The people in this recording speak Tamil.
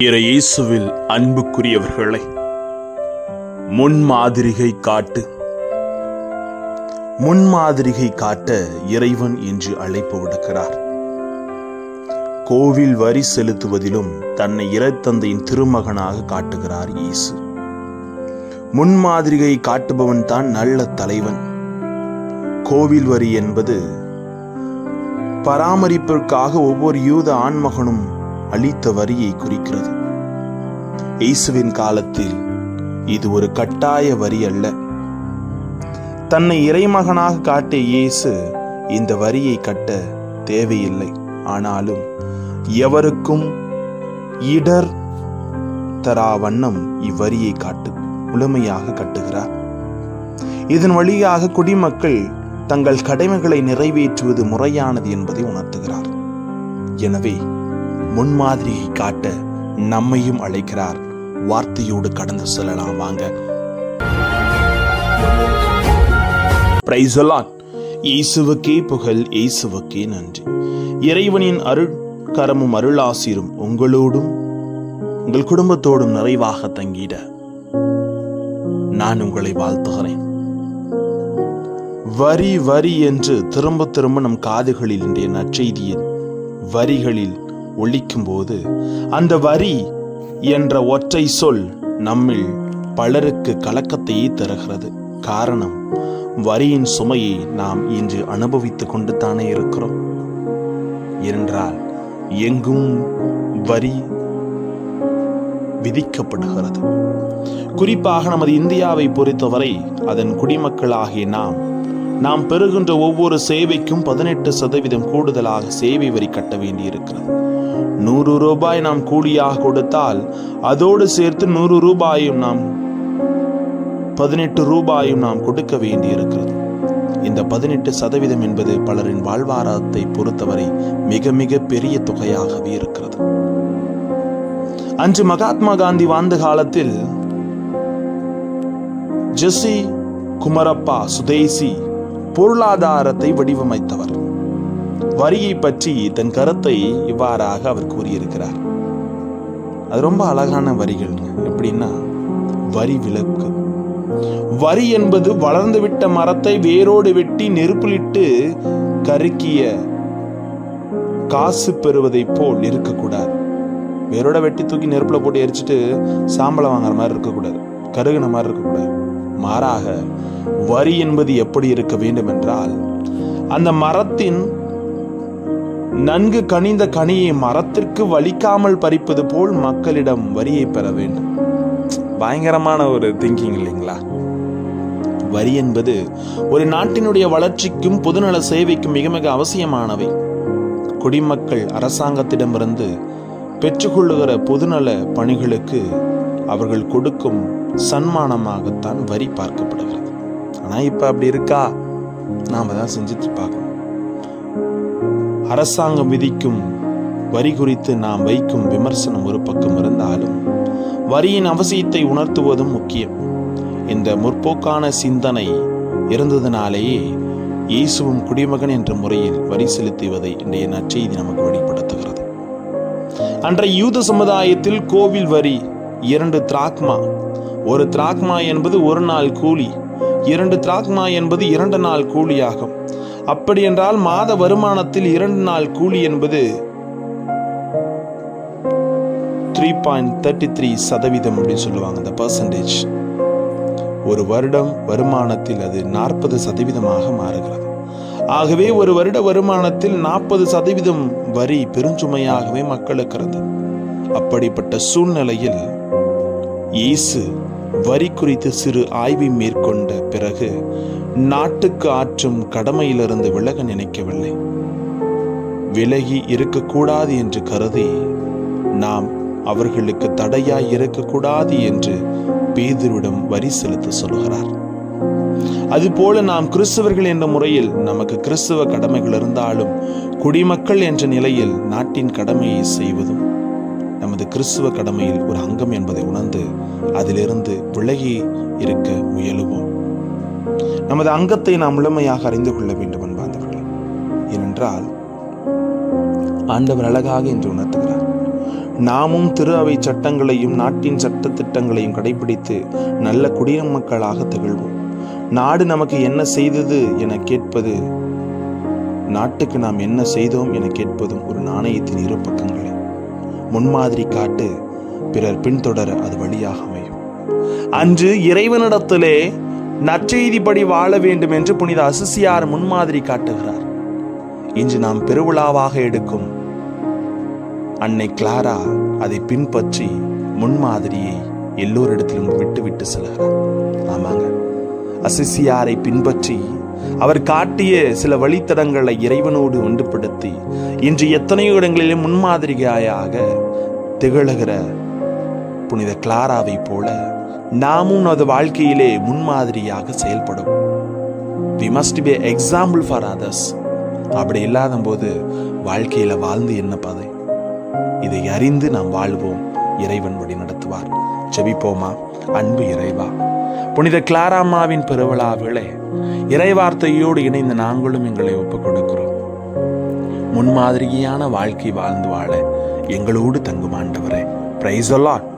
இயேசுவில் அன்புக்குரியவர்களை, முன்மாதிரிகை காட்ட இறைவன் என்று அழைப்பு விடுக்கிறார். கோவில் வரி செலுத்துவதிலும் தன்னை இறைத்தந்தையின் திருமகனாக காட்டுகிறார் இயேசு. முன்மாதிரிகை காட்டுபவன் தான் நல்ல தலைவன். கோவில் வரி என்பது பராமரிப்பிற்காக ஒவ்வொரு யூத ஆண்மகனும் அளித்த வரியை குறிக்கிறது. இயேசுவின் காலத்தில் இது ஒரு கட்டாய வரி அல்ல. தன்னை இறைமகனாக காட்டிய இயேசு இந்த வரியை கட்ட தேவையில்லை. ஆனாலும் எவருக்கும் இடர் தரா வண்ணம் இவ்வரியை முழுமையாக கட்டுகிறார். இதன் வழியாக குடிமக்கள் தங்கள் கடமைகளை நிறைவேற்றுவது முறையானது என்பதை உணர்த்துகிறார். எனவே முன்மாதிரியை காட்ட நம்மையும் அழைக்கிறார். வார்த்தையோடு கடந்து செல்லலாம் வாங்க. Praise the Lord. இயேசுவுக்கே புகழ், இயேசுவுக்கே நன்றி. இறைவனின் அருட்கரமும் அருளாசிரும் உங்களோடும் உங்கள் குடும்பத்தோடும் நிறைவாக தங்கிட நான் உங்களை வாழ்த்துகிறேன். வரி வரி என்று திரும்ப திரும்ப நம் காதுகளில் இன்றைய நற்செய்தியின் வரிகளில் ஒலிக்கும் போது அந்த வரி என்ற ஒற்றை சொல் நம்மில் பலருக்கு கலக்கத்தையே தருகிறது. காரணம், வரியின் சுமையை நாம் இன்று அனுபவித்துக் கொண்டு தானே இருக்கிறோம். ஏனென்றால் எங்கும் வரி விதிக்கப்படுகிறது. குறிப்பாக நமது இந்தியாவை பொறுத்தவரை அதன் குடிமக்களாகிய நாம் பெறுகின்ற ஒவ்வொரு சேவைக்கும் 18% கூடுதலாக சேவை வரி கட்ட வேண்டியிருக்கிறது. 100 ரூபாய் நாம் கூலியாக கொடுத்தால் அதோடு சேர்த்து 100 ரூபாயும் 18 ரூபாயும் நாம் கொடுக்க வேண்டியிருக்கிறது. இந்த 18% என்பது பலரின் வாழ்வாதாரத்தை பொறுத்தவரை மிக மிக பெரிய தொகையாகவே இருக்கிறது. அன்று மகாத்மா காந்தி வாழ்ந்த காலத்தில் ஜெசி குமரப்பா சுதேசி பொருளாதாரத்தை வடிவமைத்தவர். வரியை பற்றி தன் கருத்தை இவ்வாறாக அவர் கூறியிருக்கிறார். அது ரொம்ப அழகான வரிகள். எப்படின்னா, வரி விலக்கு. வரி என்பது வளர்ந்துவிட்ட மரத்தை வேரோடு வெட்டி நெருப்பிலிட்டு கருக்கிய காசு பெறுவதை போல் இருக்கக்கூடாது. வேரோட வெட்டி தூக்கி நெருப்புல போட்டு எரிச்சிட்டு சாம்பலை வாங்குற மாதிரி இருக்கக்கூடாது, கருகின மாதிரி இருக்கக்கூடாது. மாறாக வரி என்பது எப்படி இருக்க வேண்டும் என்றால், அந்த மரத்தின் நன்கு கனிந்த கனியை மரத்திற்கு வலிக்காமல் பறிப்பது போல் மக்களிடம் வரியை பெற வேண்டும். பயங்கரமான ஒரு திங்கிங் இல்லைங்களா? வரி என்பது ஒரு நாட்டினுடைய வளர்ச்சிக்கும் பொதுநல சேவைக்கும் மிக மிக அவசியமானவை. குடிமக்கள் அரசாங்கத்திடமிருந்து பெற்றுக்கொள்ளுகிற பொதுநல பணிகளுக்கு அவர்கள் கொடுக்கும் சன்மானமாகத்தான் வரி பார்க்கப்படுகிறது. ஆனா இப்ப அப்படி இருக்கா? நாம தான் செஞ்சுட்டு பார்க்கணும். அரசாங்கம் விதிக்கும் வரி குறித்து நாம் வைக்கும் விமர்சனம் ஒரு பக்கம் இருந்தாலும் வரியின் அவசியத்தை உணர்த்துவதும் முக்கியம். இந்த முற்போக்கான சிந்தனை இருந்ததினாலேயே இயேசுவும் குடிமகன் என்ற முறையில் வரி செலுத்துவதை இன்றைய நற்செய்தி நமக்கு வெளிப்படுத்துகிறது. அன்றைய யூத சமுதாயத்தில் கோவில் வரி 2 திராக்மா. 1 திராக்மா என்பது 1 நாள் கூலி, 2 திராக்மா என்பது 2 நாள் கூலியாகும். அப்படி என்றால் மாத வருமானத்தில் 2 நாள் கூலி என்பது 3.33% அப்படின்னு சொல்லுவாங்க. அந்த பெர்சன்டேஜ் ஒரு வருடம் வருமானத்தில் அது 40% மாறுகிறது. ஆகவே ஒரு வருட வருமானத்தில் 40% வரி பெருஞ்சுமையாகவே மக்களுக்கு இருந்தது. அப்படிப்பட்ட சூழ்நிலையில் இயேசு வரி குறித்து சிறு ஆய்வை மேற்கொண்ட பிறகு நாட்டுக்கு ஆற்றும் கடமையிலிருந்து விலக நினைக்கவில்லை. விலகி இருக்கக்கூடாது என்று கருதி நாம் அவர்களுக்கு தடையாய் இருக்கக்கூடாது என்று பேதுருவிடம் வரி செலுத்த சொல்கிறார். அதுபோல நாம் கிறிஸ்தவர்கள் என்ற முறையில் நமக்கு கிறிஸ்தவ கடமைகள் இருந்தாலும் குடிமக்கள் என்ற நிலையில் நாட்டின் கடமையை செய்வதும் நமது கிறிஸ்துவ கடமையில் ஒரு அங்கம் என்பதை உணர்ந்து அதிலிருந்து விலகி இருக்க முயலுவோம். நமது அங்கத்தை நாம் முழுமையாக அறிந்து கொள்ள வேண்டும் என்பார்கள். ஏனென்றால் ஆண்டவர் அழகாக என்று உணர்த்துகிறார். நாமும் திரு அவை சட்டங்களையும் நாட்டின் சட்ட திட்டங்களையும் கடைபிடித்து நல்ல குடிமக்களாக திகழ்வோம். நாடு நமக்கு என்ன செய்தது என கேட்பது, நாட்டுக்கு நாம் என்ன செய்தோம் என கேட்பதும் ஒரு நாணயத்தின் இரு பக்கங்களே. முன்மாதிரி காட்டு, பிறர் பின்தொடர அது வழியாக அமையும். அன்று இறைவனிடத்திலே நற்செய்திப்படி வாழ வேண்டும் என்று புனித அசிசியார் முன்மாதிரி காட்டுகிறார். இன்று நாம் பெருவிழாவாக எடுக்கும் அன்னை கிளாரா அதை பின்பற்றி முன்மாதிரியை எல்லோரிடத்திலும் விட்டு செல்கிறார். ஆமாங்க, அசிசியாரை பின்பற்றி அவர் காட்டிய சில வழித்தடங்களை இறைவனோடு ஒன்றுபடுத்தி இன்று எத்தனையோ இடங்களிலும் முன்மாதிரியாக திகழ்கிற புனித கிளாராவை போல நாமும் அது வாழ்க்கையிலே முன்மாதிரியாக செயல்படும். We must be an example for others. அப்படி இல்லாத போது வாழ்க்கையில வாழ்ந்து என்ன பாதை? இதை அறிந்து நாம் வாழ்வோம். இறைவன் வழி நடத்துவார். ஜெபிப்போமா. அன்பு இறைவா, புனித கிளாராமாவின் பெருவிழாவிலே இறைவார்த்தையோடு இணைந்த நாங்களும் எங்களை ஒப்புக் கொடுக்கிறோம். முன்மாதிரியான வாழ்க்கை வாழ்ந்து வாழ எங்களோடு தங்கும் ஆண்டவரே. Praise the Lord.